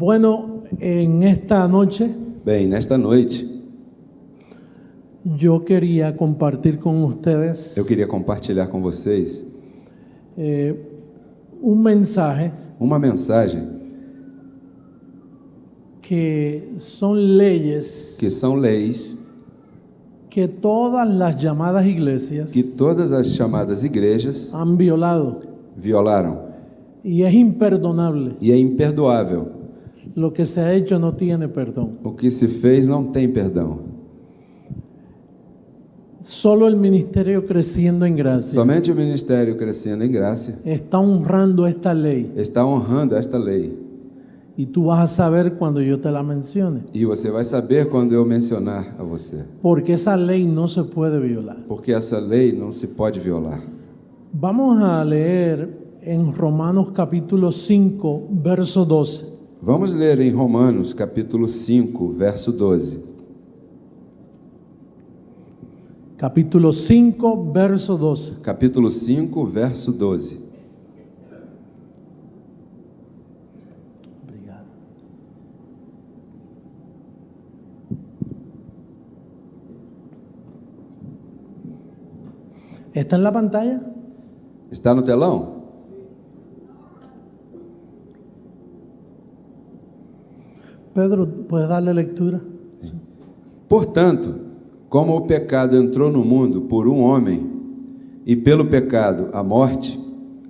Bueno, en esta noche Bem, nesta noite yo quería compartir con ustedes eu queria compartilhar com vocês un mensaje uma mensagem que son leyes que são leis que todas las llamadas iglesias que todas as chamadas igrejas han violado violaram. y es imperdonable. E é imperdoável. Lo que se ha hecho no tiene perdón. O que se fez não tem perdão. Solo el ministerio Creciendo en Gracia Somente o ministério Crescendo em Graça está honrando esta ley está honrando esta lei. y tú vas a saber cuando yo te la mencione, E você vai saber quando eu mencionar a você. porque esa ley no se puede violar. Porque essa lei não se pode violar. Vamos a leer en Romanos capítulo 5, verso 12. Vamos ler em Romanos capítulo 5, verso 12. Capítulo 5, verso 12. Capítulo 5, verso 12. Obrigado. ¿Está en la pantalla? Está no telão? Pedro, ¿puedes darle lectura? Portanto, como o pecado entrou no mundo por um homem, e pelo pecado a morte,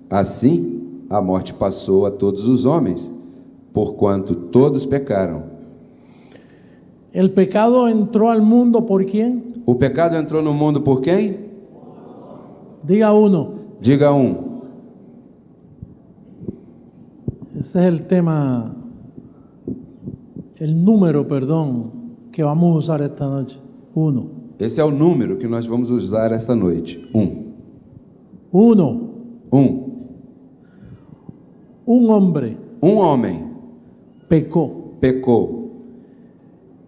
assim a morte passou a todos os homens, porquanto todos pecaram. El pecado entró al mundo ¿por quién? O pecado entrou no mundo por quem? Diga uno. Diga um. Ese es el tema, el número, perdón, que vamos a usar esta noche. Uno. Esse é o número que nós vamos usar esta noite. Uno. Un hombre Um homem pecó pecou,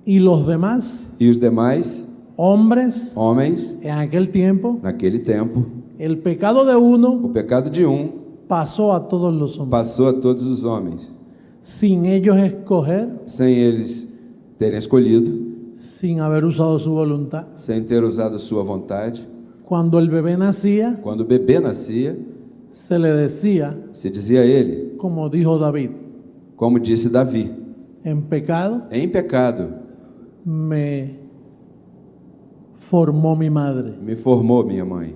y los demás e os demais hombres homens, en aquel tiempo, naquele tempo, el pecado de uno o pecado de um pasó a todos los hombres, passou a todos os homens, sin ellos escoger, sem eles terem escolhido, sin haber usado su voluntad. sem ter usado sua vontade. Cuando el bebé nacía, Quando o bebê nascia, se le decía, se dizia a ele, como dijo David, como disse Davi, en pecado em pecado me formó mi madre. me formou minha mãe.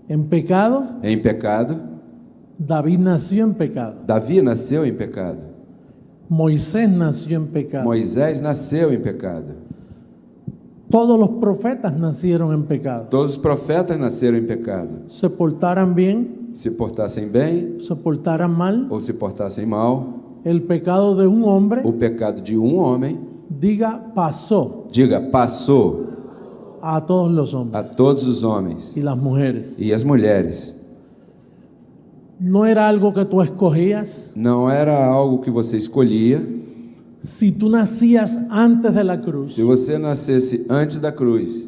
En pecado, Em pecado, David nació en pecado. Davi nasceu em pecado. Moisés nació en pecado. Moisés nasceu em pecado. Todos los profetas nacieron en pecado. Todos os profetas nasceram em pecado. Se portaran bien, Se portassem bem se portaran mal, ou se portassem mal, el pecado de un hombre, o pecado de um homem, diga, pasó diga, passou a todos los a hombres todos os homens y las mujeres. e as mulheres. No era algo que tú escogías. Não era algo que você escolhia. Si tú nacías antes de la cruz, Se você nascesse antes da cruz,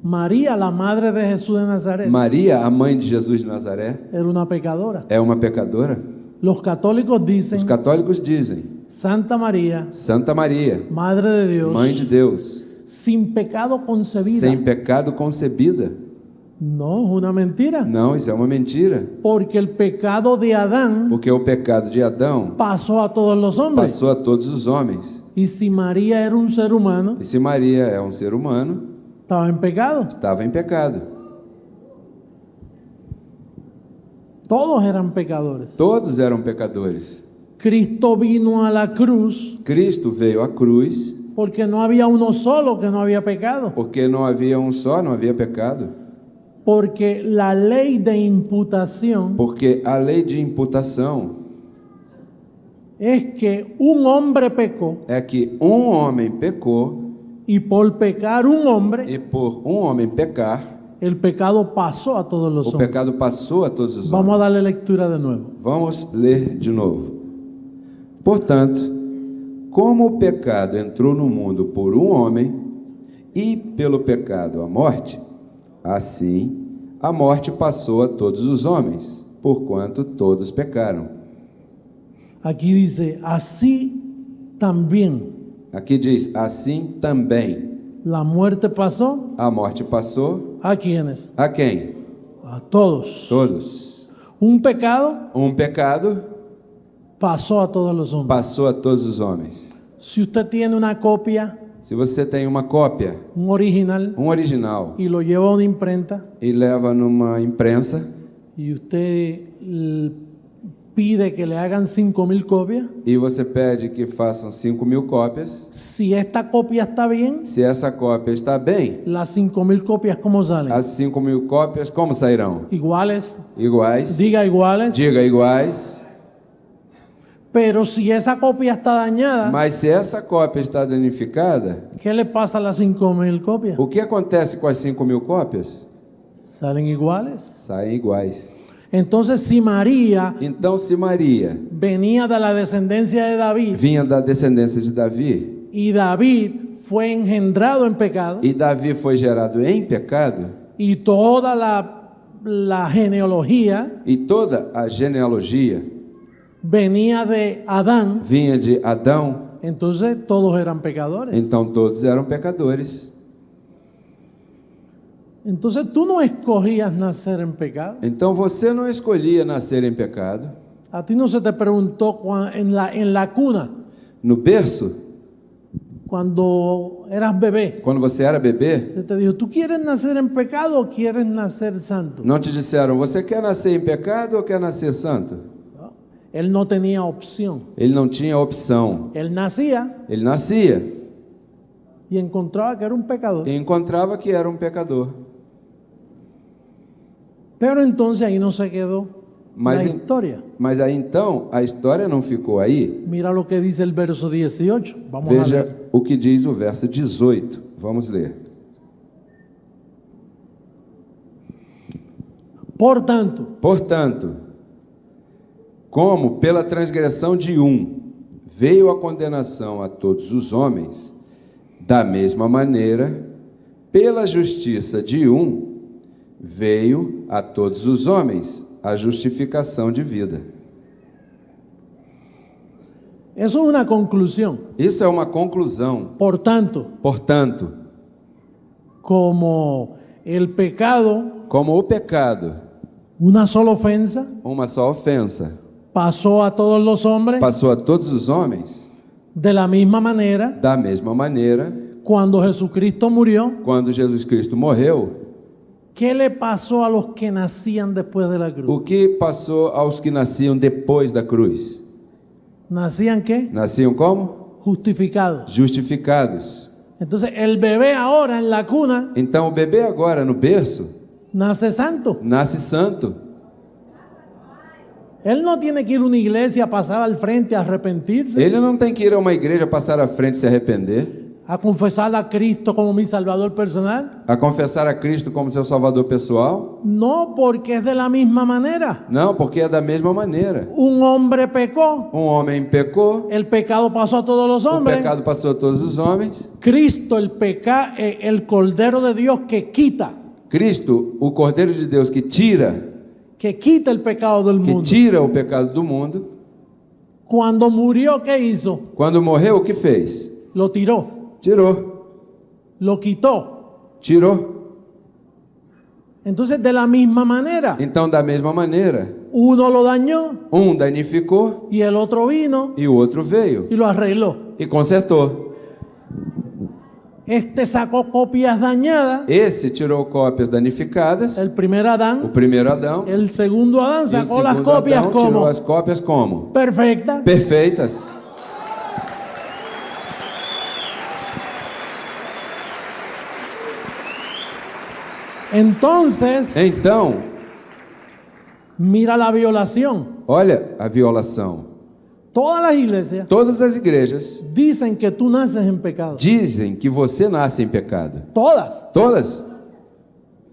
María, la madre de Jesús de Nazaret, Maria, a mãe de Jesus de Nazaré, era una pecadora. é uma pecadora? Los católicos dicen, Os católicos dizem, Santa María, Santa Maria, Madre de Dios, Mãe de Deus, sin pecado concebida. sem pecado concebida. No, es una mentira. Não, isso é uma mentira. Porque el pecado de Adán Porque o pecado de Adão pasó a todos los hombres. passou a todos os homens. Y si María era un ser humano, E se Maria é um ser humano, estaba en pecado. estava em pecado. Todos eran pecadores. Todos eram pecadores. Cristo vino a la cruz Cristo veio à cruz porque no había uno solo que no había pecado. porque não havia um só, não havia pecado. Porque la ley de imputación Porque a lei de imputação es que un hombre pecó é que um homem pecou y por pecar un hombre, e por um homem pecar, el pecado pasó a todos los o hombres. pecado passou a todos os Vamos a homens. darle lectura de nuevo. Vamos ler de novo. Portanto, como o pecado entrou no mundo por um homem, e pelo pecado a morte, assim a morte passou a todos os homens, porquanto todos pecaram. Aquí dice, así también Aqui diz: assim também la muerte pasó a morte passou a quienes, a quem? a todos. Todos. Un pecado Pecado pasó a todos los hombres. passou a todos os homens. Si usted tiene una copia, Se você tem uma cópia, un original, original, y lo lleva a una imprenta, e leva numa imprensa, y usted pide que le hagan 5,000 copias, e você pede que façam 5.000 cópias, si esta copia está bien, se essa cópia está bem, las 5,000 copias, ¿cómo salen? as 5.000 cópias como sairão? Iguales, Iguais. diga iguales. Diga iguais. Pero si esa copia está dañada, Mas se essa cópia está danificada, ¿qué le pasa a las 5,000 copias? o que acontece com as 5.000 cópias? Salen iguales. Saem iguais. Entonces, si María Então, se Maria venía de la descendencia de David vinha da descendência de Davi, y David fue engendrado en pecado, e Davi foi gerado em pecado, y toda la genealogía e toda a genealogia venía de Adán, vinha de Adão, entonces todos eran pecadores. então todos eram pecadores. Entonces tú no escogías nacer en pecado. Então você não escolhia nascer em pecado. A ti no se te preguntó en la cuna, No berço, cuando eras bebé, quando você era bebê, se te dijo, ¿tú quieres nacer en pecado o quieres nacer santo? não te disseram: você quer nascer em pecado ou quer nascer santo? Él no tenía opción. Ele não tinha opção. Él nacía Ele nascia y encontraba que era un pecador. e encontrava que era um pecador. Pero entonces ahí no se quedó Mas, la historia. mas aí então a história não ficou aí. Mira lo que dice el verso 18. Vamos a Veja leer. o que diz o verso 18. Vamos ler. Portanto, Como pela transgressão de veio a condenação a todos os homens, da mesma maneira, pela justiça de veio a todos os homens a justificação de vida. eso es una conclusión. Isso é uma conclusão. Portanto, como el pecado, como o pecado, una sola ofensa, uma só ofensa, pasó a todos los hombres, passou a todos os homens, de la misma manera, da mesma maneira, cuando Jesucristo murió, quando Jesus Cristo morreu, ¿qué le pasó a los que nacían después de la cruz? o que passou aos que nasciam depois da cruz? ¿Nacían qué? Nasciam como? Justificados. Justificados. Entonces, el bebé ahora en la cuna Então o bebê agora no berço nace santo. nasce santo. Él no tiene que ir a una iglesia a pasar al frente a arrepentirse, Ele não tem que ir a uma igreja passar à frente e se arrepender, a confesar a Cristo como mi Salvador personal. a confessar a Cristo como seu Salvador pessoal. No, porque es de la misma manera. Não, porque é da mesma maneira. Un hombre pecó, Homem pecou, el pecado pasó a todos los o hombres. pecado passou a todos os homens. Cristo, el Cordero de Dios que quita Cristo, o Cordeiro de Deus que tira el pecado del mundo. o pecado do mundo, Cuando murió, ¿qué hizo? quando morreu, o que fez? Lo tiró, Tirou. lo quitó. Tirou. Entonces, de la misma manera, Então, da mesma maneira, uno lo dañó danificou y el otro vino e o outro veio y lo arregló. e consertou. Este sacó copias dañadas, Esse tirou cópias danificadas, el primer o Adán. primeiro Adão, El segundo Adán e o sacó las segundo copias Adão tirou como as cópias como? perfectas. Perfeitas. Entonces, Então, mira la violación. olha a violação. Todas las iglesias Todas as igrejas dicen que tú naces en pecado. dizem que você nasce em pecado. Todas. Todas.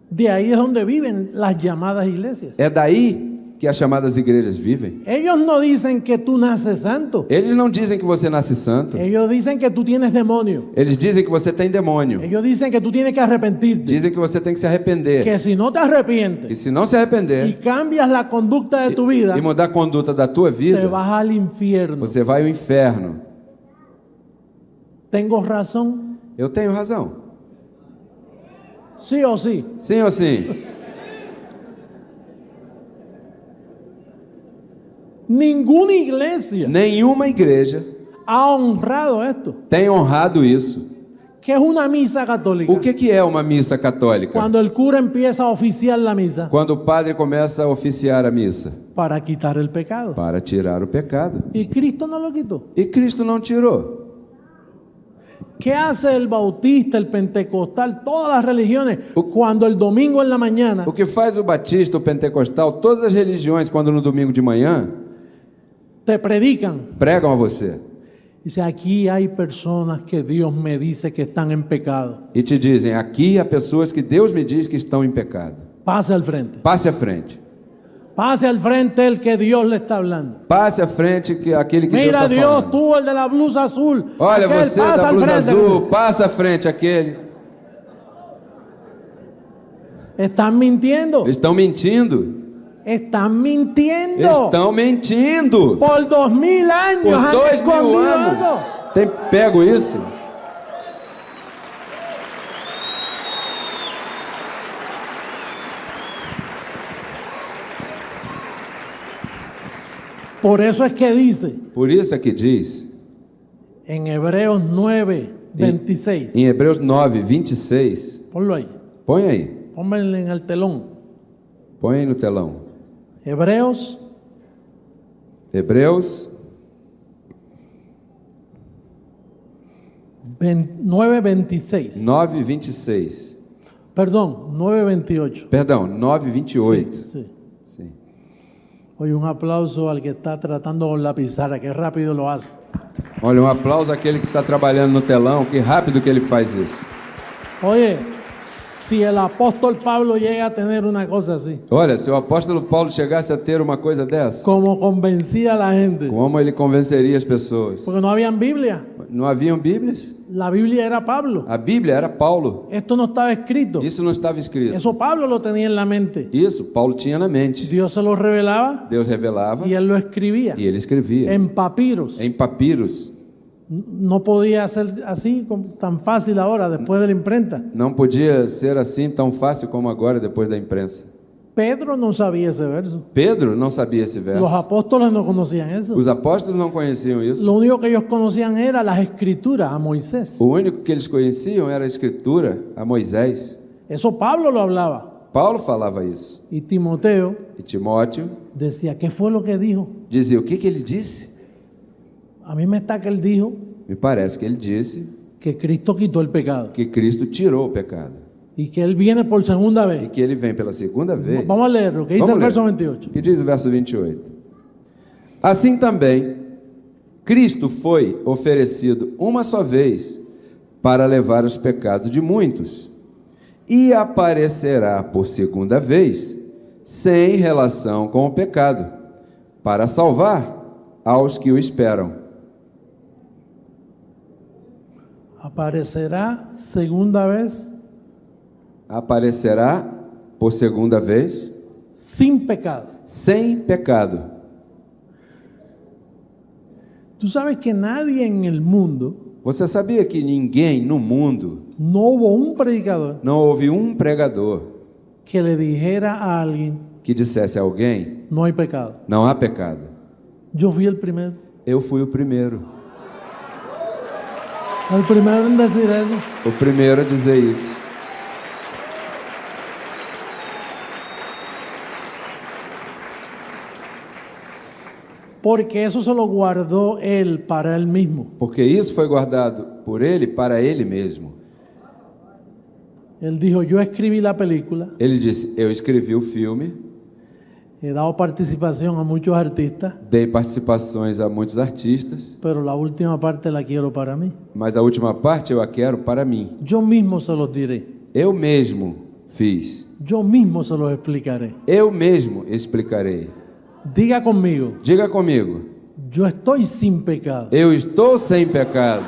De ahí es donde viven las llamadas iglesias. É daí que as chamadas igrejas vivem. Ellos no dicen que tú naces santo. Eles não dizem que você nasce santo. Ellos dicen que tú tienes demonio. Eles dizem que você tem demônio. Ellos dicen que tú tienes que arrepentirte. Dizem que você tem que se arrepender. Que si no te E arrepientes se não se y arrepender cambias la conducta de tu vida, e mudar a conduta da tua te vida, vas al infierno. você vai ao inferno. ¿Tengo razón? Eu tenho razão. ¿Sí o sí? Sim ou sim? Ninguna iglesia Nenhuma igreja ha honrado esto, tem honrado isso. que es una misa católica. O que é uma missa católica? Cuando el cura empieza a oficiar la misa Quando o padre começa a oficiar a missa para quitar el pecado. para tirar o pecado. Y Cristo no lo quitó. E Cristo não tirou. ¿Qué hace el bautista, el pentecostal, todas las religiones cuando el domingo en la mañana O que faz o batista, o pentecostal, todas as religiões, quando no domingo de manhã te predican? pregam a você Dice, aquí hay personas que Dios me dice que están en pecado. e te dizem: aqui há pessoas que Deus me diz que estão em pecado. Pase al frente. Passe à frente. Pase al frente el que Dios le está hablando. Passe à frente que aquele que Mira, Deus está Dios, falando. tú el de la blusa azul. Olha, aquel, você pasa da al blusa frente. azul, passa à frente aquele. Están mintiendo. Eles estão mentindo. Están mintiendo. Estão mentindo. Por 2000 años Por han 2000 escondido anos. algo. Tem pego isso? Por eso es que dice Por isso é que diz en Hebreos 9:26. em Hebreus 9, 26. Ponlo ahí. Põe aí. Pónmelo en el telón. Põe aí no telão. Hebreos Hebreus 9:26. 9, 26. Perdón, 9:28. Perdão, 9, 28. Sí, sí. Sim. Oye, un aplauso al que está tratando con la pizarra, que rápido lo hace. Olha, um aplauso àquele que está trabalhando no telão, que rápido que ele faz isso. Oye, si el apóstol Pablo llega a tener una cosa así, Olha, se o apóstolo Paulo chegasse a ter uma coisa dessa, como convencía a la gente, como ele convenceria as pessoas? porque no habían Biblia, Não haviam Bíblias? la Biblia era Pablo, A Bíblia era Paulo. esto no estaba escrito, Isso não estava escrito. eso Pablo lo tenía en la mente, Isso Paulo tinha na mente. Dios se lo revelaba Deus revelava y él lo escribía e ele escrevia en papiros. em papiros. No podía ser así tan fácil ahora después de la imprenta. Não podia ser assim tão fácil como agora, depois da imprensa. Pedro no sabía ese verso, Pedro não sabia esse los verso. apóstoles no conocían eso. Os apóstolos não conheciam isso. Lo único que ellos conocían era las escrituras a Moisés. O único que eles conheciam era a Escritura, a Moisés. Eso Pablo lo hablaba. Paulo falava isso. Y Timoteo E Timóteo decía, ¿qué fue lo que dijo? dizia: o que ele disse? A mí me está que él dijo Me parece que ele disse que Cristo quitó el pecado que Cristo tirou o pecado y que él viene por segunda e vez. que ele vem pela segunda vez. Vamos a leer lo que dice Vamos el ler. verso 28. Que diz o verso 28. Assim também, Cristo foi oferecido uma só vez para levar os pecados de muitos e aparecerá por segunda vez sem relação com o pecado, para salvar aos que o esperam. Aparecerá segunda vez Aparecerá por segunda vez sin pecado. sem pecado. Tú sabes que nadie en el mundo, Você sabia que ninguém no mundo, no hubo un predicador não houve um pregador que le dijera a alguien, que dissesse a alguém: no hay pecado? não há pecado? Yo fui el primero. Eu fui o primeiro El primero en decir eso. a dizer isso. Porque eso se lo guardó él para él mismo. Porque isso foi guardado por ele para ele mesmo. Él dijo, yo escribí la película, Ele disse: eu escrevi o filme, he dado participación a muchos artistas, dei participações a muitos artistas, pero la última parte la quiero para mí. mas a última parte eu a quero para mim. Yo mismo se los diré. Eu mesmo fiz. Yo mismo se los explicaré. Eu mesmo explicarei. Diga conmigo, Diga comigo. yo estoy sin pecado. Eu estou sem pecado.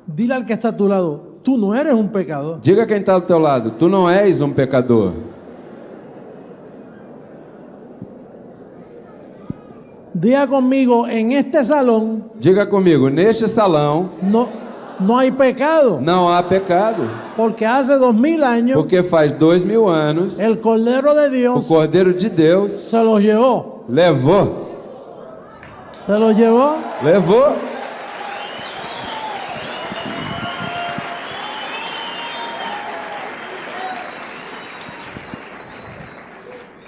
Dile al que está a tu lado, tú no eres un pecador. Diga quem está do teu lado. Tu não és um pecador. Diga conmigo, en este salón Diga comigo. Neste salão no hay pecado, não há pecado. porque hace 2000 años Porque faz 2000 anos el Cordero de o Dios Cordeiro de Deus se lo llevó. levou. Se lo llevó. Levou.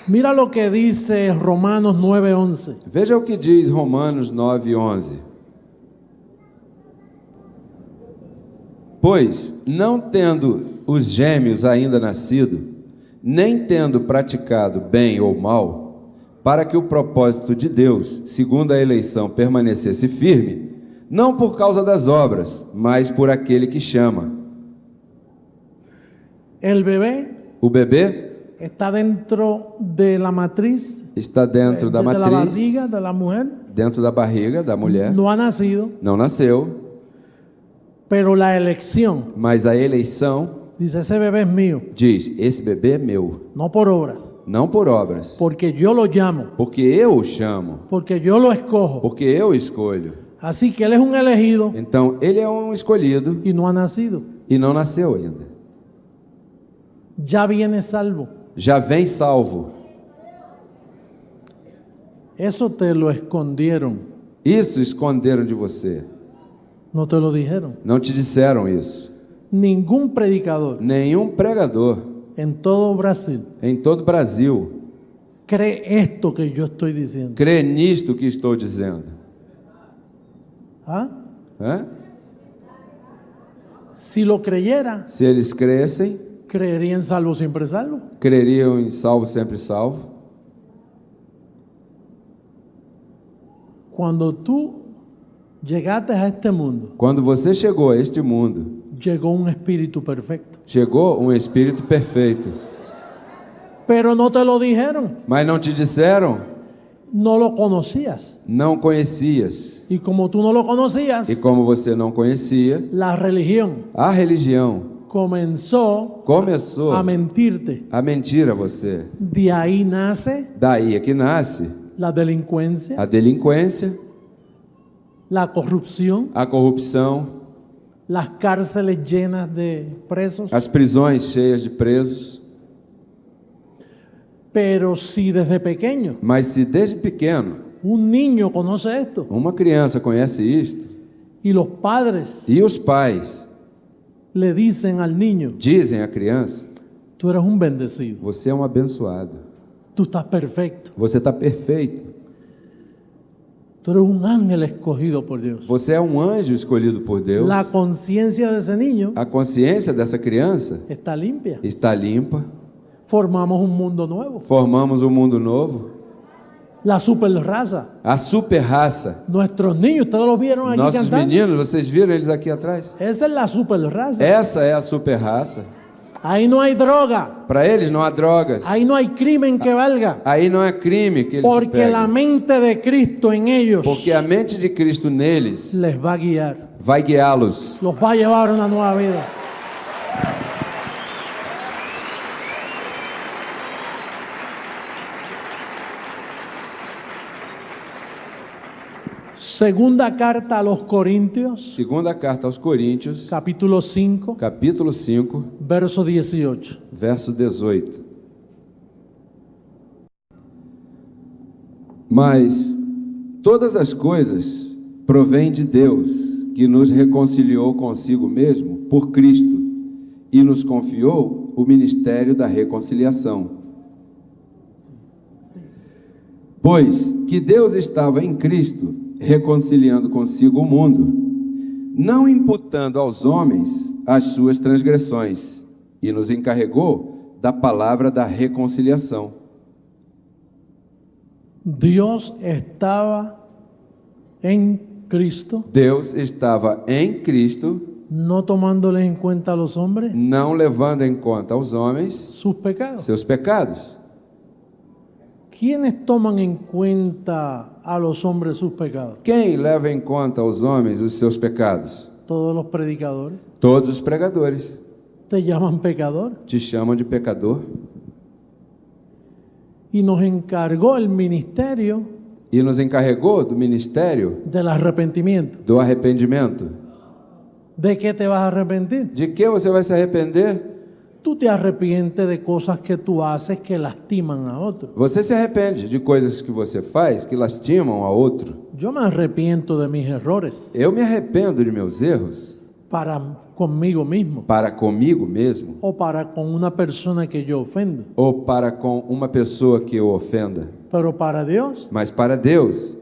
Mira lo que dice Romanos 9:11. Veja o que diz Romanos 9:11. Pois, não tendo os gêmeos ainda nascido, nem tendo praticado bem ou mal, para que o propósito de Deus, segundo a eleição, permanecesse firme, não por causa das obras, mas por aquele que chama. El bebé O bebê está dentro de la matriz, está dentro da de la matriz, barriga de la mujer. dentro da barriga da mulher, No ha nacido, não nasceu, pero la elección mas a eleição dice, ese bebé es mío, diz: esse bebê é meu, no por obras, não por obras, porque yo lo llamo, porque eu o chamo, porque yo lo escojo. porque eu o escolho. Así que él es un elegido Então, ele é um escolhido y no ha nacido. e não nasceu ainda. Ya viene salvo. Já vem salvo. Eso te lo escondieron, Isso esconderam de você. no te lo dijeron. Não te disseram isso. Ningún predicador Nenhum pregador en todo Brasil em todo o Brasil cree esto que yo estoy diciendo. crê nisto que estou dizendo. ¿Ah? Hã? Si lo creyera, Se eles crescem, creería en salvo siempre salvo. creriam em salvo sempre salvo. Cuando tú llegaste a este mundo, Quando você chegou a este mundo, llegó un espíritu perfecto. chegou um espírito perfeito. Pero no te lo dijeron, Mas não te disseram, no lo conocías. não conhecias. Y como tú no lo conocías, E como você não conhecia, la religión a religião comenzó começou a mentirte. a mentir a você. De ahí nace Daí é que nasce la delincuencia, a delinquência, la corrupción, a corrupção, las cárceles llenas de presos. as prisões cheias de presos. Pero si desde pequeño Mas se desde pequeno un niño conoce esto uma criança conhece isto y los padres e os pais le dicen al niño, dizem à criança: tú eres un bendecido, você é um abençoado, tú estás perfecto, você está perfeito, tú eres un ángel escogido por Dios. você é um anjo escolhido por Deus. La conciencia de ese niño A consciência dessa criança está limpia. está limpa. Formamos un mundo nuevo. Formamos um mundo novo. La super raza. A super raça. Nuestros niños, ustedes los vieron aquí Nossos cantando. meninos, vocês viram eles aqui atrás? Esa es la super raza. Essa é a super raça. Ahí no hay droga. Para eles não há drogas. Ahí no hay crimen que valga. Aí não é crime que eles Porque la pegam. mente de Cristo en ellos Porque a mente de Cristo neles les va a guiar. vai guiá-los. Los va a llevar a una nueva vida. Segunda carta a los Corintios, Segunda carta aos Coríntios, capítulo 5, capítulo 5, verso 18. verso 18. Mas todas as coisas provêm de Deus, que nos reconciliou consigo mesmo por Cristo e nos confiou o ministério da reconciliação. Pois que Deus estava em Cristo, reconciliando consigo o mundo, não imputando aos homens as suas transgressões, e nos encarregou da palavra da reconciliação. Dios estaba en Cristo, Deus estava em Cristo, no tomándole en cuenta a los hombres não levando em conta aos homens sus pecados. seus pecados. ¿quiénes toman en cuenta a los hombres sus pecados? Quem leva em conta aos homens os seus pecados? Todos los predicadores. Todos os pregadores Te llaman pecador. te chamam de pecador. Y nos encargó el ministerio E nos encarregou do ministério del arrepentimiento. do arrependimento. ¿De qué te vas a arrepentir? De que você vai se arrepender? Tú te arrepientes de cosas que tú haces que lastiman a otros. Você se arrepende de coisas que você faz que lastimam a outro. Yo me arrepiento de mis errores Eu me arrependo de meus erros para conmigo mismo para comigo mesmo o para con una persona que yo ofendo. ou para com uma pessoa que eu ofenda. Pero para Dios, Mas para Deus,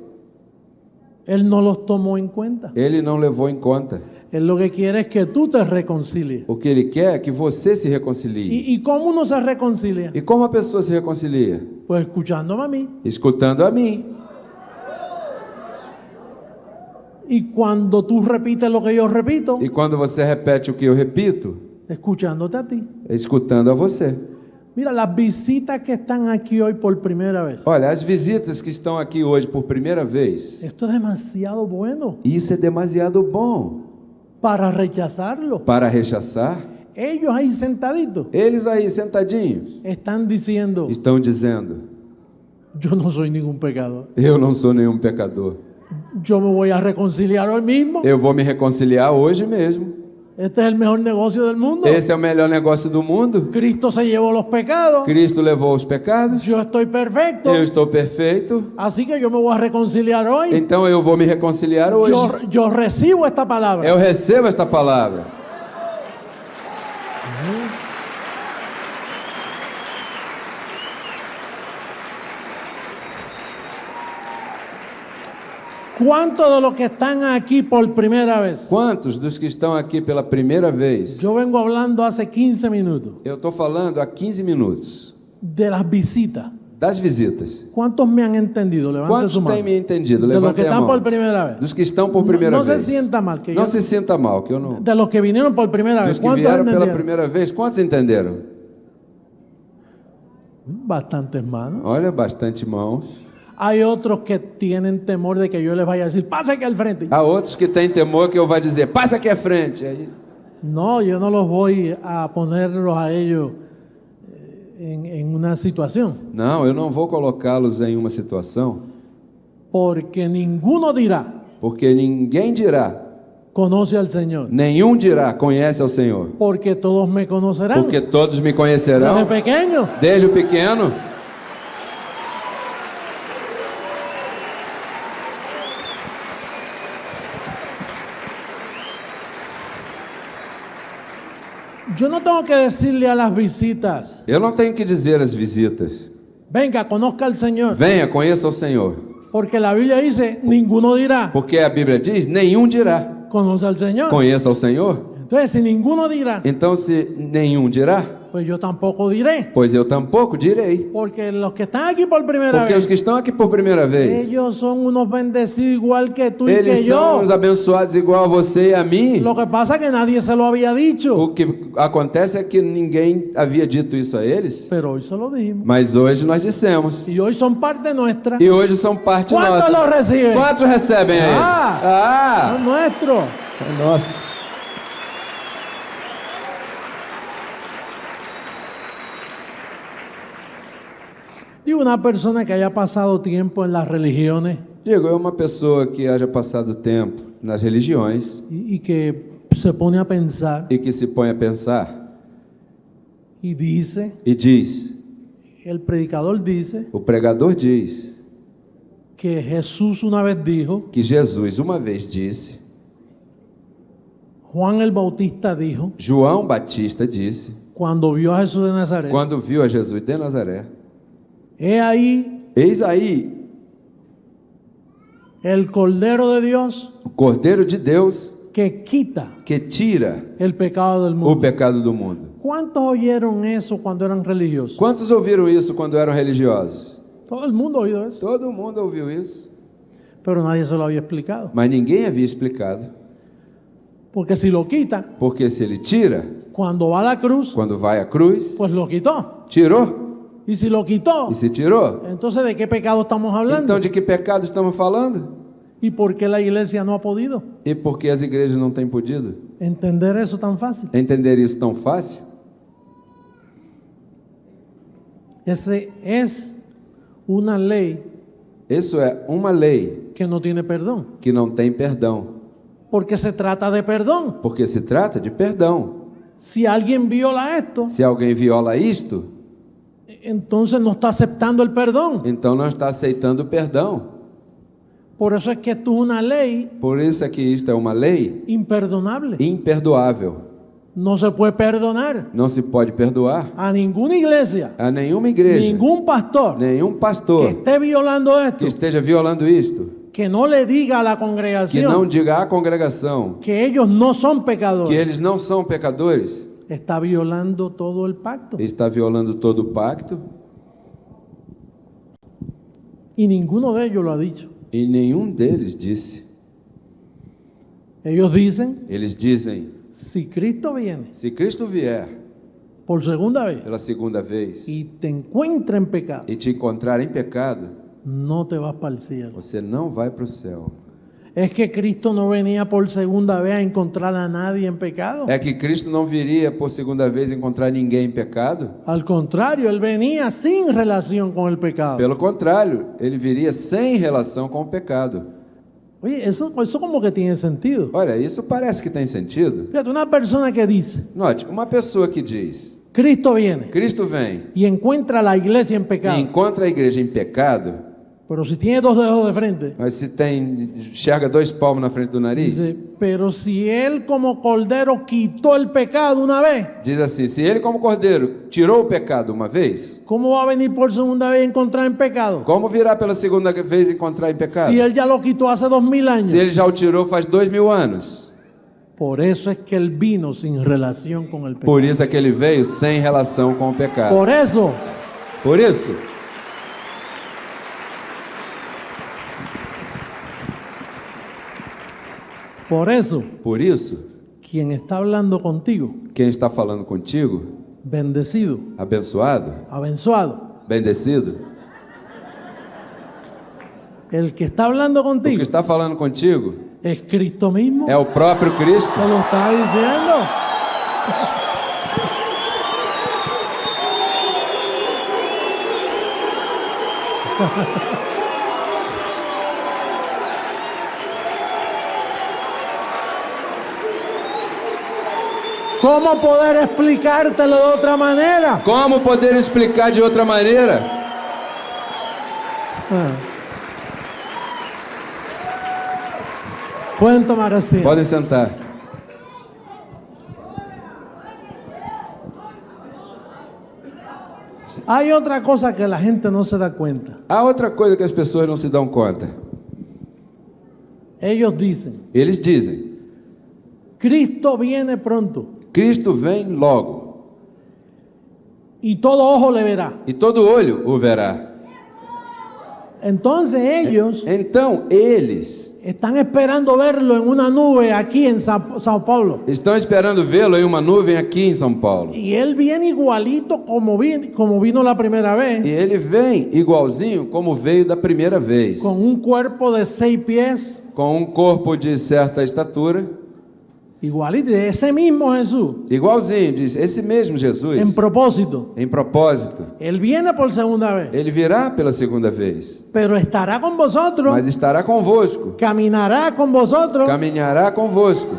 Él no los tomó en cuenta. Ele não levou em conta. Él lo que quiere es que tú te reconcilies. O que Ele quer é que você se reconcilie. ¿Y cómo uno se reconcilia? E como a pessoa se reconcilia? Pues escuchándome a mí. Escutando a mim. Y cuando tú repites lo que yo repito, E quando você repete o que eu repito, escuchándote a ti. é escutando a você. Mira, las visitas que están aquí hoy por primera vez. Olha, as visitas que estão aqui hoje por primeira vez, Esto es demasiado bueno isso é demasiado bom para rechazarlo. para rechaçar. Ellos ahí sentaditos Eles aí sentadinhos están diciendo, estão dizendo: yo no soy ningún pecador. eu não sou nenhum pecador. Yo me voy a reconciliar hoy mismo. Eu vou me reconciliar hoje mesmo. Este es el mejor negocio del mundo. Esse é o melhor negócio do mundo. Cristo se llevó los pecados. Cristo levou os pecados. Yo estoy perfecto. Eu estou perfeito. Así que yo me voy a reconciliar hoy. Então eu vou me reconciliar hoje. Yo recibo esta palabra. Eu recebo esta palavra. ¿Cuántos de los que están aquí por primera vez? Quantos dos que estão aqui pela primeira vez? Yo vengo hablando hace 15 minutos Eu estou falando há 15 minutos de las visitas. das visitas. ¿Cuántos me han entendido? Levante Quantos su mano. têm me entendido? De los que Levante a están mão. por primera vez. Dos que estão por primeira No se vez. sienta mal, que Não yo- se sinta mal, que eu não. De los que vinieron por primera vez. Dos que ¿Cuántos vieram pela entendieron? primeira vez, quantos entenderam? Bastantes manos. Olha, bastante mãos. Hay otros que tienen temor de que yo les vaya a decir, pasa aquí al frente. Há outros que têm temor que eu vá dizer, passa aqui à frente. Aí, No, yo no los voy a ponerlos a ellos en una situación. não, eu não vou colocá-los em uma situação, Porque ninguno dirá, porque ninguém dirá, conoce al Señor. nenhum dirá, conhece ao Senhor. Porque todos me conocerán. Porque todos me Desde conhecerão pequeño. desde o pequeno. Yo no tengo que decirle a las visitas, Eu não tenho que dizer às visitas, venga, conozca al Señor. venha, conheça o Senhor. Porque la Biblia dice, ninguno dirá, Porque a Bíblia diz, nenhum dirá, conoce al Señor. conheça o Senhor. Entonces, si ninguno dirá, Então, se nenhum dirá, pues yo tampoco diré. pois eu tampouco direi. Porque los que están aquí por primera Porque os vez, que estão aqui por primeira vez, ellos son unos bendecidos igual que tú y eles que são yo. os abençoados igual a você e a mim. Lo que pasa es que nadie se lo había dicho, O que acontece é que ninguém havia dito isso a eles, pero hoy se lo dijimos. mas hoje nós dissemos. Y hoy son parte nuestra. E hoje são parte ¿Cuántos nossa. lo reciben? Quantos recebem aí? Ah! Son nuestros. É nosso. Y una persona que haya pasado tiempo en las religiones Diego, é uma pessoa que haja passado tempo nas religiões y que se pone a pensar e que se põe a pensar y dice, e diz, el predicador dice o pregador diz, que Jesús una vez dijo, que Jesus uma vez disse, Juan el Bautista dijo, João Batista disse, cuando vio a Jesús de Nazaret, quando viu a Jesus de Nazaré, he ahí eis aí el Cordero de Dios o Cordeiro de Deus que quita que tira el pecado del o mundo. pecado do mundo. ¿Cuántos oyeron eso cuando eran religiosos? Quantos ouviram isso quando eram religiosos? Todo el mundo ha oído eso, Todo mundo ouviu isso, pero nadie se lo había explicado. mas ninguém havia explicado. Porque si lo quita, Porque se ele tira, cuando va a la cruz, quando vai à cruz, pues lo quitó. tirou. Y si lo quitó, E se tirou? entonces ¿de qué pecado estamos hablando? Então de que pecado estamos falando? ¿Y por qué la iglesia no ha podido E por que as igrejas não têm podido entender eso tan fácil? entender isso tão fácil? Ese es una ley Isso é uma lei que no tiene perdón, que não tem perdão, porque se trata de perdón. porque se trata de perdão. Si alguien viola esto, Se alguém viola isto, entonces no está aceptando el perdón. então não está aceitando o perdão. Por eso es que esto es una ley Por isso é que isto é uma lei imperdonable. imperdoável. No se puede perdonar Não se pode perdoar a ninguna iglesia, a nenhuma igreja, ningún pastor nenhum que pastor esté violando esto, que esteja violando isto, que no le diga a la que não congregación diga à congregação que ellos no son que pecadores. eles não são pecadores, Está violando todo el pacto. está violando todo o pacto, Y ninguno de ellos lo ha dicho. e nenhum deles disse. Ellos dicen, Eles dizem: si Cristo viene se Cristo vier por segunda vez pela segunda vez y te encuentra en pecado, e te encontrar em pecado, no te vas para el cielo. você não vai para o céu. Es que Cristo no venía por segunda vez a encontrar a nadie en pecado. É que Cristo não viria por segunda vez encontrar ninguém em pecado? Al contrario, Él venía sin relación con el pecado. Pelo contrário, ele viria sem relação com o pecado. Oye, eso como que tiene sentido. Olha, isso parece que tem sentido. Fíjate, una persona que dice, Note, uma pessoa que diz: Cristo viene Cristo vem y encuentra a la iglesia en e pecado. encontra a igreja em pecado, Pero si tiene dos dedos de frente, mas se enxerga 2 palmos na frente do nariz, dice, pero si Él como cordero quitó el pecado una vez, diz assim: se ele, como cordeiro, tirou o pecado uma vez, ¿cómo va a venir por segunda vez a encontrar en pecado? como virá pela segunda vez encontrar em pecado? Si Él ya lo quitó hace 2000 años. Se ele já o tirou faz 2000 anos. Por eso es que Él vino sin relación con el pecado. Por isso é que ele veio sem relação com o pecado. Por eso, Por isso, por isso, quien está hablando contigo, quem está falando contigo, bendecido, abençoado, abençoado, bendecido, el que está hablando o que contigo está falando contigo es Cristo mismo. é o próprio Cristo. Te lo está diciendo. ¿Cómo poder explicártelo de otra manera? Como poder explicar de outra maneira? Pueden tomar asiento. Podem sentar. Hay otra cosa que la gente no se da cuenta. Há outra coisa que as pessoas não se dão conta. Ellos dicen, Eles dizem: Cristo viene pronto Cristo vem logo, y todo ojo le verá. e todo olho o verá. Entonces ellos Então eles están esperando verlo en una nube aquí en Sao Paulo. estão esperando vê-lo em uma nuvem aqui em São Paulo. Y él viene igualito como vino la primera E vez, ele vem igualzinho como veio da primeira vez, con un cuerpo de 6 pies, com um corpo de certa estatura, igualito, ese mismo Jesús, igualzinho, diz esse mesmo Jesus, en propósito. em propósito. Él viene por segunda vez, Ele virá pela segunda vez, pero estará con vosotros, mas estará convosco, caminará con vosotros, caminhará convosco,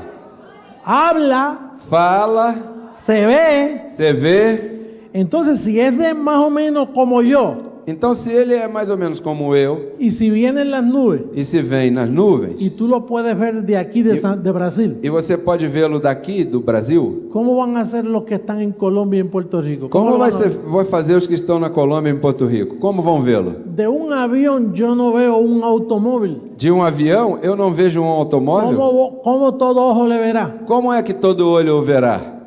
habla, fala, se ve. você vê. Entonces, si es de más o menos como yo, Então, se ele é mais ou menos como eu, y si vienen las nubes, e se vem nas nuvens, y tú lo puedes ver de aquí de Brasil, e você pode vê-lo daqui do Brasil, ¿cómo van a ser los que están en Colombia y en Puerto Rico? como lo vai van a ver? fazer os que estão na Colômbia e em Porto Rico? Como vão vê-lo? De un avión yo no veo un automóvil. De um avião, eu não vejo um automóvel. ¿Cómo todo ojo le verá? Como é que todo olho o verá?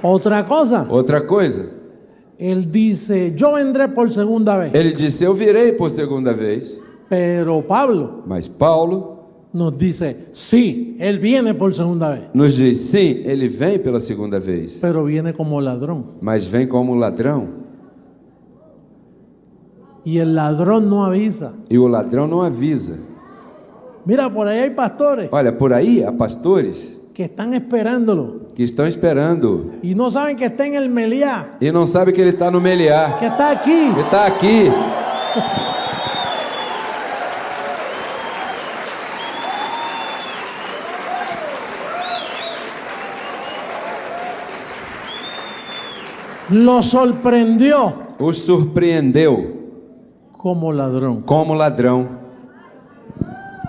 Otra cosa, Outra coisa, él dice, yo vendré por segunda vez. ele disse: eu virei por segunda vez. Pero Pablo Mas Paulo nos dice, sí, Él viene por segunda vez, nos diz: sim, ele vem pela segunda vez, pero viene como ladrón. mas vem como ladrão. Y el ladrón no avisa. E o ladrão não avisa. Mira, por ahí hay pastores Olha, por aí há pastores que están esperándolo que estão esperando y no saben que está en el Meliá, e não sabe que ele está no Meliá. que está aquí. Ele está aqui. Lo sorprendió Os surpreendeu como ladrón. como ladrão.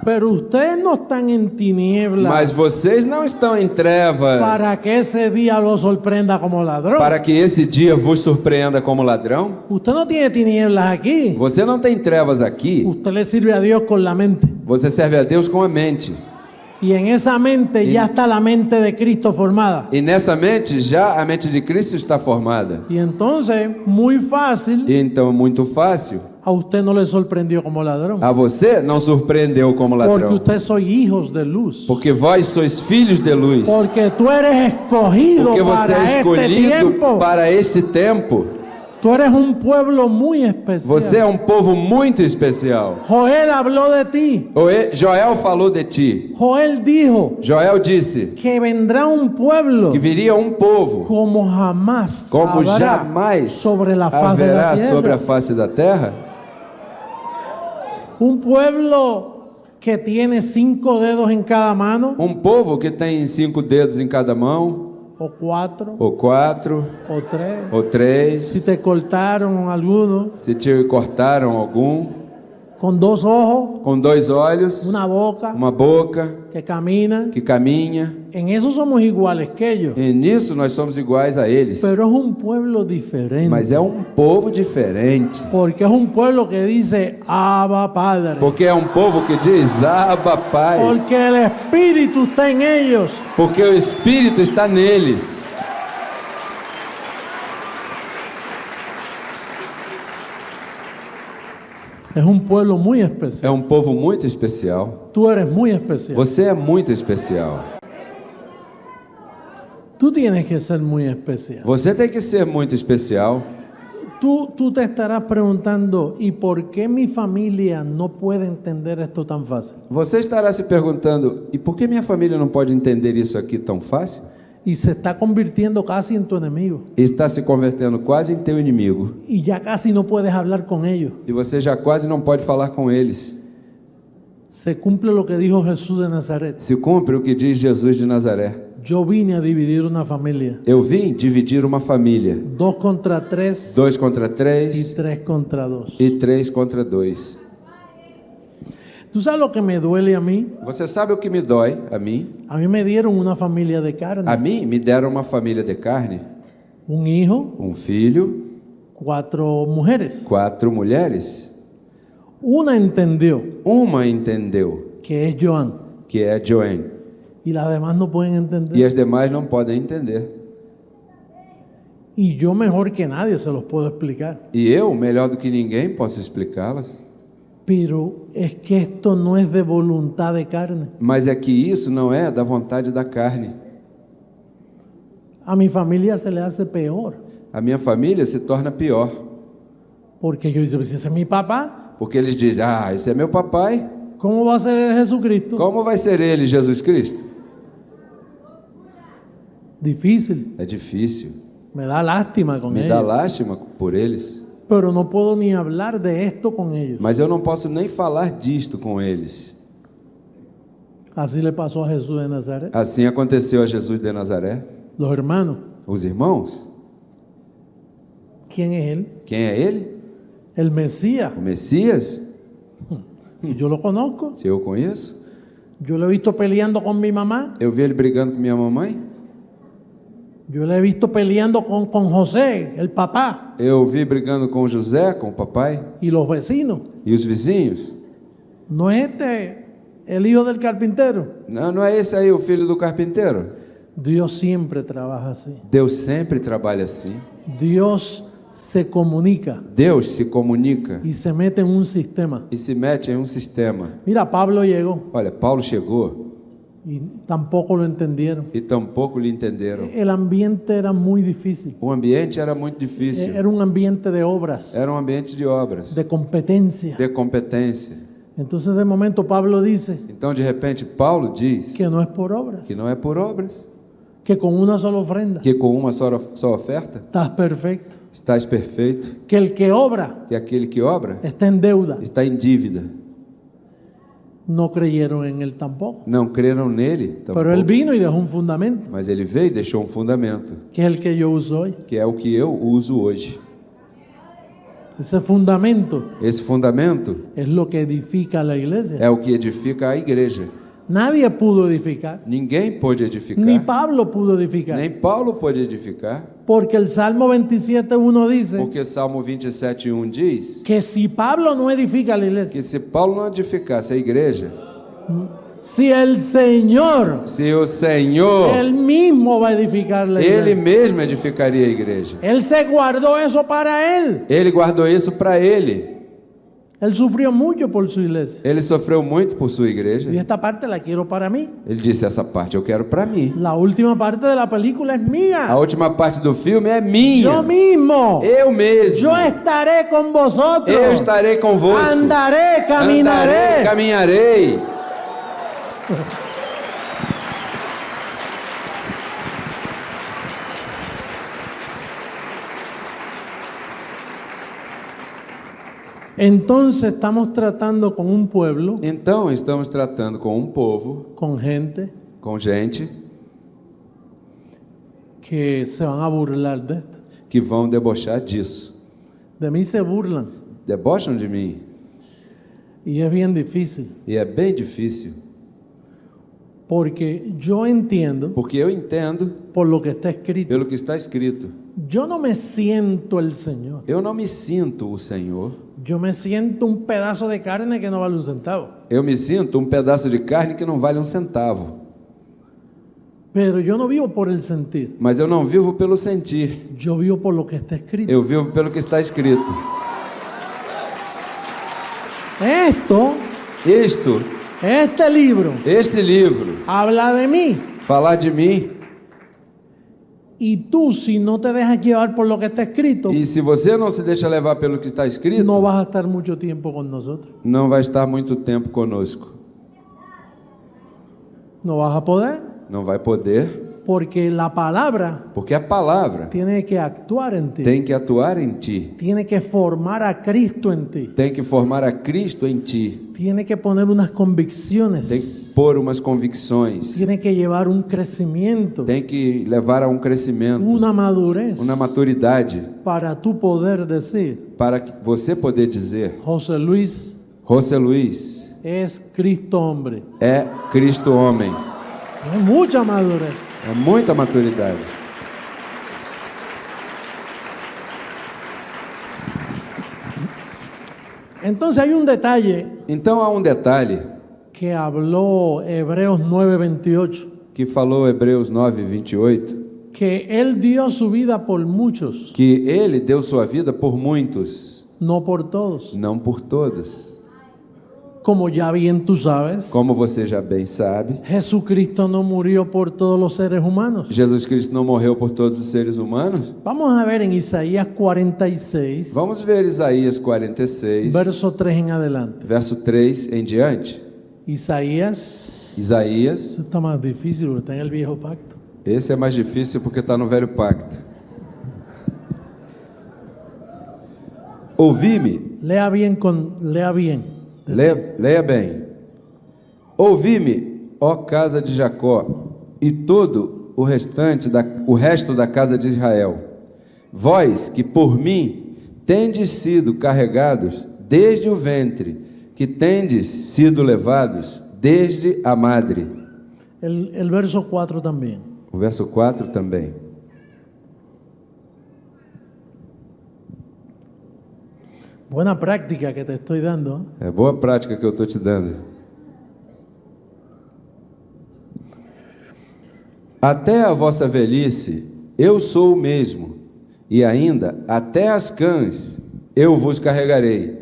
Pero ustedes no están en tinieblas Mas vocês não estão em trevas para que ese día lo sorprenda como ladrón. para que esse dia vos surpreenda como ladrão. Usted no tiene tinieblas aquí. Você não tem trevas aqui. Usted le sirve a Dios con la mente. Você serve a Deus com a mente. Y en esa mente ya está la mente de Cristo formada. E nessa mente, já a mente de Cristo está formada. Y entonces, muy fácil, E então, muito fácil. a usted no le sorprendió como ladrón. A você não surpreendeu como Porque ladrão. ustedes sois hijos de luz. Porque vós sois filhos de luz. Porque tú eres escogido Porque você para é este escolhido tiempo. para este tempo. Tú eres un pueblo muy especial. Você é um povo muito especial. Joel habló de ti. Joel falou de ti. Joel dijo Joel disse que vendrá un pueblo que viria um povo como jamás como habrá jamais sobre la faz de la haverá tierra. sobre a face da terra. Un pueblo que tiene 5 dedos en cada mano, Um povo que tem 5 dedos em cada mão, o 4, ou 4, o 3. ou 3. Si te cortaron alguno, Se te cortaram algum, con 2 ojos, com 2 olhos, una boca, uma boca que caminan. que caminha. En eso somos iguales que ellos. E nisso nós somos iguais a eles. Pero es un pueblo diferente. Mas é um povo diferente. Porque es un pueblo que dice, Abba Padre. Porque é um povo que diz: Abba, Pai. Porque el Espíritu está en ellos. Porque o Espírito está neles. Es un pueblo muy É especial. um povo muito especial. Tú eres muy especial. Você é muito especial. Tú tienes que ser muy especial. Você tem que ser muito especial. Tú te estarás preguntando, ¿y por qué mi familia no puede entender esto tan fácil? Você estará se perguntando: e por que minha família não pode entender isso aqui tão fácil? Y se está convirtiendo casi en tu enemigo. Está se convertendo quase em teu inimigo. Y ya casi no puedes hablar con ellos. E você já quase não pode falar com eles. Se cumple lo que dijo Jesús de Nazaret. Se cumpre o que diz Jesus de Nazaré. Yo vine a dividir una familia. Eu vim dividir uma família. 2 contra 3 2 contra y 3 3 contra 2. e 3 contra 2. ¿Tú sabes lo que me duele a mí? Você sabe o que me dói a mim? A mí me dieron una familia de carne. A mim me deram uma família de carne, Un hijo, um filho, 4 mujeres. 4 mulheres. Una entendió, Uma entendeu, que es Joan. que é Joanne, Y las demás no pueden entender. e as demais não podem entender. Y yo mejor que nadie se los puedo explicar. E eu, melhor do que ninguém, posso explicá-las. Pero es que esto no es de voluntad de carne. Mas é que isso não é da vontade da carne. A mi familia se le hace peor. A minha família se torna pior, Porque yo digo, si ese es mi papá, porque eles dizem: ah, esse é meu papai, ¿cómo va a ser Jesucristo? como vai ser ele, Jesus Cristo? Difícil. É difícil. Me da lástima con Me ellos. dá lástima por eles. Pero no puedo ni hablar de esto con ellos. Mas eu não posso nem falar disto com eles. Así le pasó a Jesús de Nazaret. Assim aconteceu a Jesus de Nazaré. Los hermanos, Os irmãos, ¿quién es él? quem é ele? El Mesías. O Messias? Si yo lo conozco, Se eu conheço. yo lo he visto peleando con mi mamá, Eu vi ele brigando com minha mamãe. yo lo he visto peleando con José, el papá, Eu vi brigando com José, com o papai y los vecinos. e os vizinhos. ¿No es este el hijo del carpintero? Não, não é esse aí o filho do carpinteiro? Dios siempre trabaja así. Deus sempre trabalha assim. Dios se comunica Deus se comunica y se mete en un sistema. e se mete em um sistema. Mira, Pablo llegó Olha, Paulo chegou y tampoco lo entendieron. e tampouco lhe entenderam. El ambiente era muy difícil. O ambiente era muito difícil. Era un ambiente de obras, Era um ambiente de obras, de competencia. de competência. Entonces de momento Pablo dice Então, de repente, Paulo diz que no es por obras, que não é por obras, que con una sola ofrenda que com uma só oferta estás perfecto, estás perfeito, que el que obra que aquele que obra está en deuda. está em dívida. No creyeron en él tampoco. Não creram nele, Pero él tampouco. vino y dejó un fundamento, Mas ele veio e deixou um fundamento, que es el que yo uso hoy. que é o que eu uso hoje. Ese fundamento Esse fundamento es lo que edifica la iglesia. é o que edifica a igreja. Nadie pudo edificar, Ninguém pôde edificar, ni Pablo pudo edificar, nem Paulo pôde edificar, porque el Salmo 27:1 dice porque Salmo 27:1 diz que si Pablo no edifica la iglesia, que se Paulo não edificasse a igreja, si el Señor, se o Senhor, él mismo va a edificar la Ele iglesia. mesmo edificaria a igreja. Él se guardó eso para él. Ele guardou isso para ele. Él sufrió mucho por su iglesia. Ele sofreu muito por sua igreja. Y esta parte la quiero para mí. Ele disse: essa parte eu quero para mim. La última parte de la película es A mía. última parte do filme é minha. Yo mismo. Eu mesmo. Yo estaré con vosotros. Eu estarei convosco. Andaré, caminaré. Andarei, caminharei. Entonces estamos tratando con un pueblo, Então, estamos tratando com um povo, con gente com gente que se van a burlar de esto. que vão debochar disso. De mí se burlan Debocham de mim. y es bien difícil E é bem difícil, porque yo entiendo porque eu entendo por lo que está escrito. pelo que está escrito. Yo no me siento el Señor. Eu não me sinto o Senhor. Yo me siento un pedazo de carne que no vale un centavo. Eu me sinto um pedaço de carne que não vale um centavo. Pero yo no vivo por el sentir. Mas eu não vivo pelo sentir. Yo vivo por lo que está escrito. Eu vivo pelo que está escrito. Este libro Este livro, habla de mí. falar de mim. Y tú, si no te dejas llevar por lo que está escrito, E se você não se deixa levar pelo que está escrito, no vas a estar mucho tiempo con nosotros. não vai estar muito tempo conosco. No vas a poder, Não vai poder, porque la palabra porque a palavra tiene que actuar en ti. tem que atuar em ti. Tiene que formar a Cristo en ti. Tem que formar a Cristo em ti. Tiene que poner unas convicciones. Tem que pôr umas convicções. Tiene que llevar un crecimiento, Tem que levar a um crescimento, una madurez, uma maturidade, para tú poder decir, para que você poder dizer: José Luis José Luis es Cristo hombre. é Cristo homem. Es mucha madurez. É muita maturidade. Entonces hay un detalle Então há um detalhe que habló Hebreos 9:28, que falou Hebreus 9:28, que Él dio su vida por muchos, que ele deu sua vida por muitos, no por todos. não por todos. Como ya bien tú sabes, Como você já bem sabe, Jesucristo no murió por todos los seres humanos. Jesus Cristo não morreu por todos os seres humanos. Vamos a ver en Isaías 46, Vamos ver Isaías 46, verso 3 en adelante. verso 3 em diante. Isaías, Isaías, eso está más difícil porque está en el viejo pacto. esse é mais difícil porque está no velho pacto. Ouvi-me, Lea bien. leia bem. Ouvi-me, ó casa de Jacó, e todo o resto da casa de Israel. Vós que por mim tendes sido carregados desde o ventre, que tendes sido levados desde a madre. El verso 4 también. O verso 4 também. Buena práctica que te estoy dando. É boa prática que eu estou te dando. Até a vossa velhice, eu sou o mesmo, E ainda, até as cães eu vos carregarei.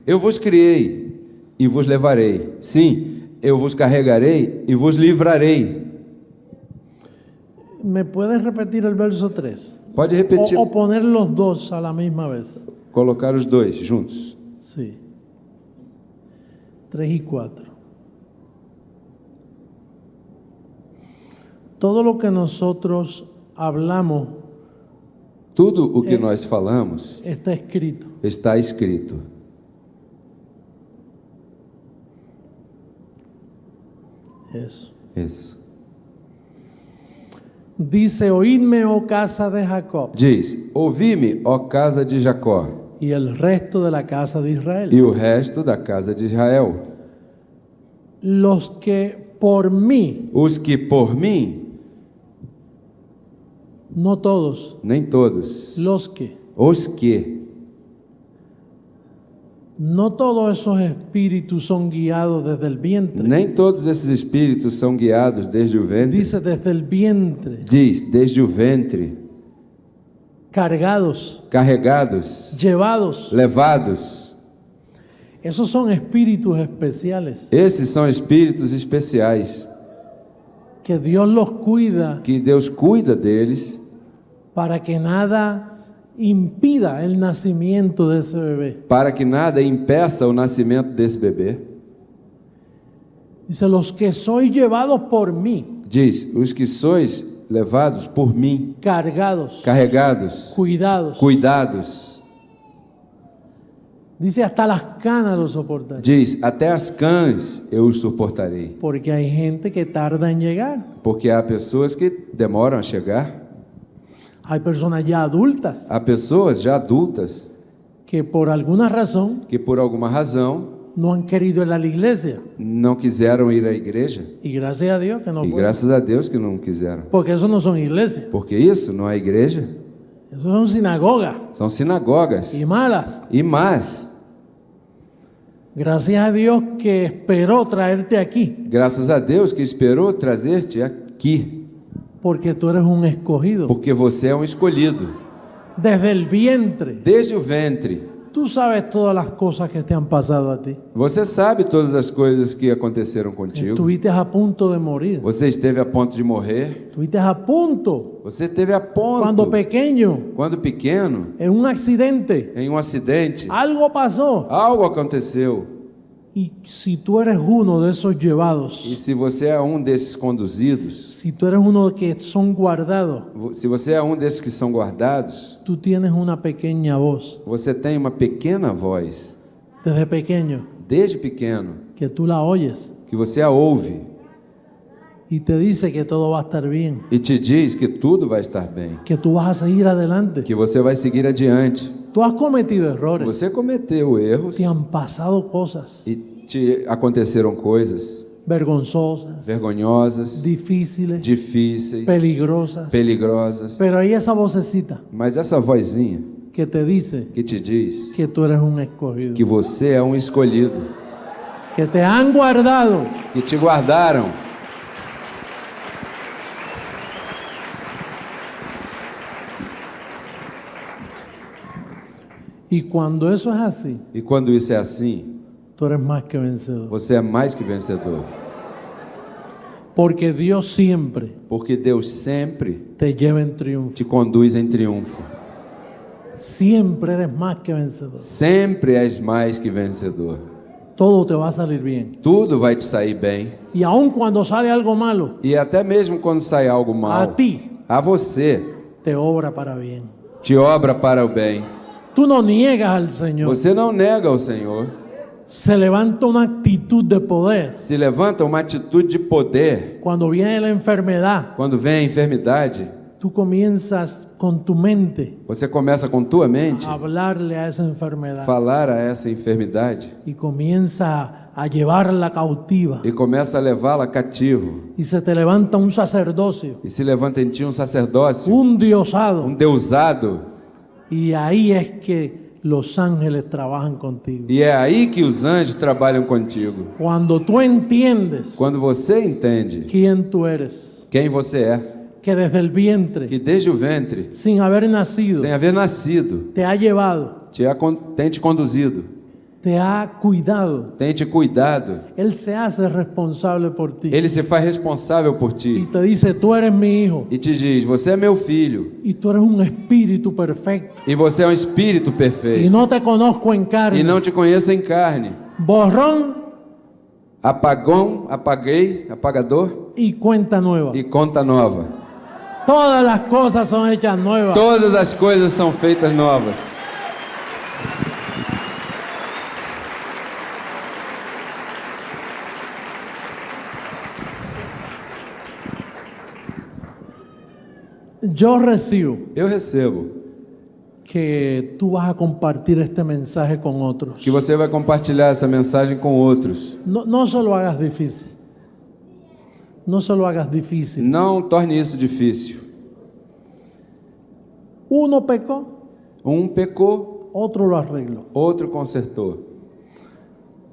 Eu vos criei e vos levarei. Sim, eu vos carregarei e vos livrarei. ¿Me puedes repetir el verso 3? Pode repetir, O poner los dos a la misma vez. colocar os dois juntos. Sí. 3 y 4. Todo lo que nosotros hablamos Tudo o que nós falamos está escrito. está escrito. Eso. Isso. Dice, oídme, oh casa de Jacob, Diz: ouvi-me, ó casa de Jacó, y el resto de la casa de Israel. e o resto da casa de Israel. Los que por mí, Os que por mim, no todos, nem todos, los que, os que, no todos esos espíritus son guiados desde el vientre. nem todos esses espíritos são guiados desde o ventre. Dice desde el vientre, Diz: desde o ventre, cargados, carregados, llevados. levados. Esos son espíritus especiales Esses são espíritos especiais que Dios los cuida que Deus cuida deles para que nada impida el nacimiento de ese bebé. para que nada impeça o nascimento desse bebê. Dice, los que sois llevados por mí, Diz: os que sois levados por mim, cargados, carregados, cuidados. cuidados. Dice, hasta las canas los soportaré. Diz: até as cães eu os suportarei. Porque hay gente que tarda en llegar. Porque há pessoas que demoram a chegar. Hay personas ya adultas Há pessoas já adultas que por alguna razón que por alguma razão no han querido ir a la iglesia. não quiseram ir à igreja. Y gracias a Dios que no E fueron. graças a Deus que não quiseram. Porque eso no son iglesias. Porque isso não é igreja, Eso son sinagogas são sinagogas. y malas. E mais, Gracias a Dios que esperó traerte aquí. graças a Deus que esperou trazer-te aqui. Porque tú eres un escogido. Porque você é um escolhido. Desde el vientre. Desde o ventre. Tú sabes todas las cosas que te han pasado a ti. Você sabe todas as coisas que aconteceram contigo. Estuviste a punto de morir. Você esteve a ponto de morrer. Estuviste a punto. Você esteve a ponto. Cuando pequeño, Quando pequeno, en un accidente, em um acidente, algo pasó. algo aconteceu. Y si tú eres uno de esos E llevados, se você é um desses conduzidos, si tú eres uno que son guardados, se você é um desses que são guardados, tú tienes una pequeña voz você tem uma pequena voz, desde pequeño desde pequeno, que tú la oyes que você a ouve y te dice que todo va a estar bien, e te diz que tudo vai estar bem, que tú vas a seguir adelante. que você vai seguir adiante. Tú has cometido errores, Você cometeu erros te han pasado cosas e te aconteceram coisas vergonzosas, vergonhosas, difíciles, difíceis, peligrosas. peligrosas, Pero hay esa vocecita mas essa vozinha que te dice que te diz que tú eres un escogido, que você é um escolhido, que te han guardado. que te guardaram. Y cuando eso es así, E quando isso é assim, tú eres más que vencedor. você é mais que vencedor. Porque Dios siempre Porque Deus sempre te lleva en triunfo. te conduz em triunfo. Siempre eres más que vencedor. Sempre és mais que vencedor. Todo te va a salir bien. Tudo vai te sair bem. Y aun cuando sale algo malo, E até mesmo quando sai algo mal, a ti a você te obra para bien. te obra para o bem. Tú no niegas al Señor. Você não nega ao Senhor. Se levanta una actitud de poder. Se levanta uma atitude de poder. Cuando viene la enfermedad, Quando vem a enfermidade, tú comienzas con tu mente você começa com tua mente a hablarle a esa enfermedad falar a essa enfermidade y comienza a llevarla cautiva. e começa a levá-la cativo. Y se te levanta un sacerdocio, E se levanta em ti um sacerdócio, un diosado. um deusado. Y ahí es que los ángeles trabajan contigo. E é aí que os anjos trabalham contigo. Cuando tú entiendes Quando você entende quién tú eres, quem você é, que desde el vientre, que desde o ventre, sin haber nacido, sem haver nascido, te ha llevado, tem te conduzido, te ha cuidado. tem te cuidado. Él se hace responsable por ti. Ele se faz responsável por Y ti te dice, tú eres mi hijo. e te diz: você é meu filho Y tú eres un espíritu perfecto. e você é um espírito Y perfeito no te conozco en carne. e não te conheço em carne. Borrón Apagão, apaguei, apagador y cuenta nueva. e conta nova. Todas las cosas son hechas nuevas. Todas as coisas são feitas novas. Yo recibo Eu recebo que tú vas a compartir este mensaje con otros. que você vai compartilhar essa mensagem com outros. No se lo hagas difícil. No se lo hagas difícil. Não torne isso difícil. Uno pecó, Um pecou, otro lo arregló. outro consertou.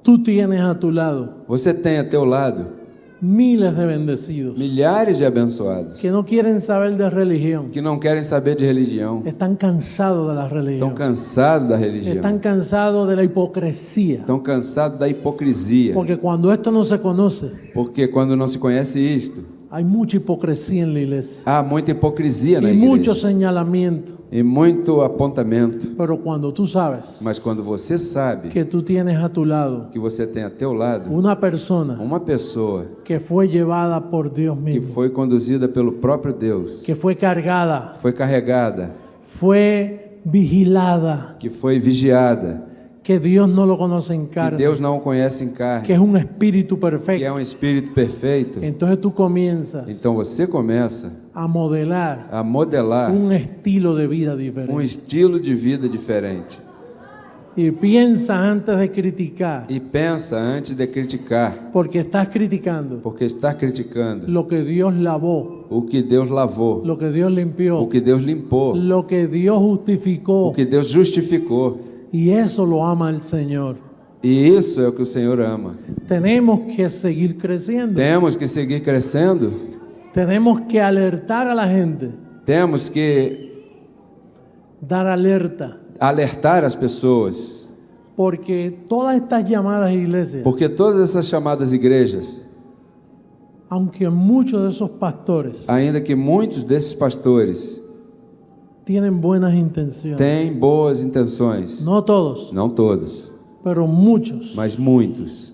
Tú tienes a tu lado Você tem a teu lado miles de bendecidos milhares de abençoados que no quieren saber de religión. que não querem saber de religião, Están cansados de la estão religión. cansados da religião, Están cansados de la hipocresía. estão cansados da hipocrisia, Porque cuando esto no se conoce, porque quando não se conhece isto, hay mucha hipocresía en la iglesia. há muita hipocrisia na Y mucho igreja señalamiento. e muito apontamento. Pero cuando tú sabes Mas quando você sabe que tú tienes a tu lado que você tem a teu lado una persona uma pessoa que fue llevada por Dios que mismo, foi conduzida pelo próprio Deus, que fue cargada, foi carregada, fue vigilada, que foi vigiada, que Dios no lo conoce en que carne, Deus não o conhece em que carne, es un espíritu que é perfecto. espírito perfeito. Entonces tú comienzas Então você começa a modelar a modelar un estilo de vida um diferente. estilo de vida diferente Y piensa antes de criticar, e pensa antes de criticar, porque estás criticando porque está criticando lo que Dios lavó, o que Deus lavou, lo que Dios limpió, o que Deus limpou, lo que Dios justificó. o que Deus justificou. Y eso lo ama el Señor. E isso é o que o Senhor ama. Tenemos que seguir creciendo. Temos que seguir crescendo, Tenemos que alertar a la gente, temos que dar alerta, alertar as pessoas, porque todas estas llamadas iglesias, porque todas essas chamadas igrejas, aunque muchos de esos pastores ainda que muitos desses pastores tienen buenas intenciones, têm boas intenções, no todos, não todos, pero muchos mas muitos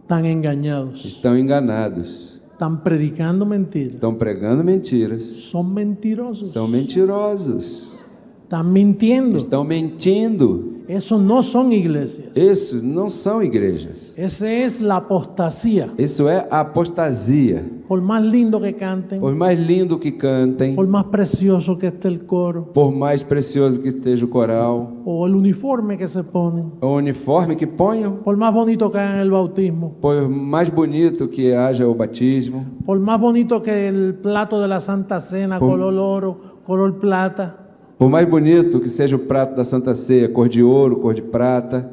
están engañados, estão enganados, están predicando mentiras, estão pregando mentiras, son mentirosos, são mentirosos, están mintiendo. estão mentindo. Eso no son iglesias. Esses não são igrejas. Esa es la apostasía. Isso é apostasia. Por más lindo que canten, Por mais lindo que cantem, por más precioso que esté el coro, por mais precioso que esteja o coral, o el uniforme que se ponen, o uniforme que ponham, por más bonito que hagan el bautismo, por mais bonito que haja o batismo, por más bonito que el plato de la Santa Cena, Por- color oro, color plata, por mais bonito que seja o prato da Santa Ceia, cor de ouro, cor de prata,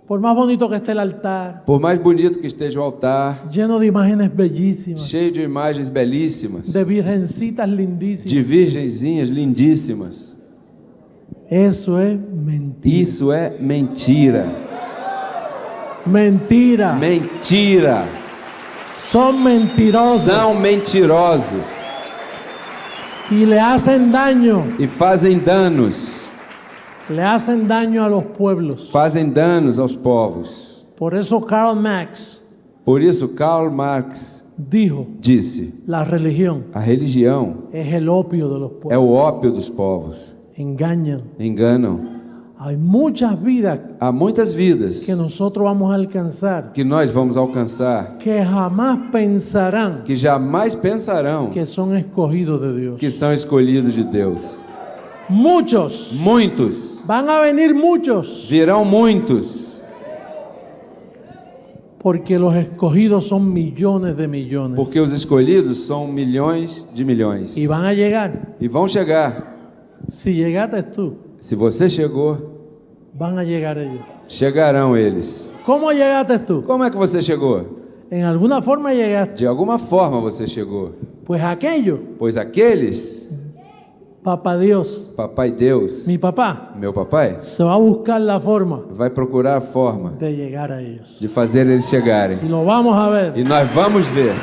por más bonito que esté el altar, por mais bonito que esteja o altar, lleno de imágenes bellísimas, cheio de imagens belíssimas, de virgencitas de lindísimas. virgenzinhas lindíssimas. Eso es mentira. Isso é mentira. Mentira. Mentira. Son mentirosos São mentirosos y le hacen daño. e fazem danos. Le hacen daño a los pueblos. Fazem danos aos povos. Por eso Karl Marx Por isso, Karl Marx dijo, disse: la religión a religião es el opio de los é pueblos. o ópio dos povos. Engañan. Enganam. Hay muchas vidas Há muitas vidas que nosotros vamos a alcanzar que nós vamos alcançar que jamás pensarán que jamais pensarão que son escogidos de Dios. que são escolhidos de Deus. Muchos, Muitos, van a venir muchos, virão muitos, porque los escogidos son millones de millones. porque os escolhidos são milhões de milhões. Y van a llegar. E vão chegar. Si llegaste tú, Se você chegou, van a llegar ellos. chegarão eles. ¿Cómo llegaste tú? Como é que você chegou? En alguna forma llegaste, De alguma forma você chegou, Pues aquello, Pois aqueles, papá Dios, papai Deus, mi papá, meu papai, se va a buscar la forma vai procurar a forma de llegar a ellos. de fazer eles chegarem. Y lo vamos a ver. E nós vamos ver.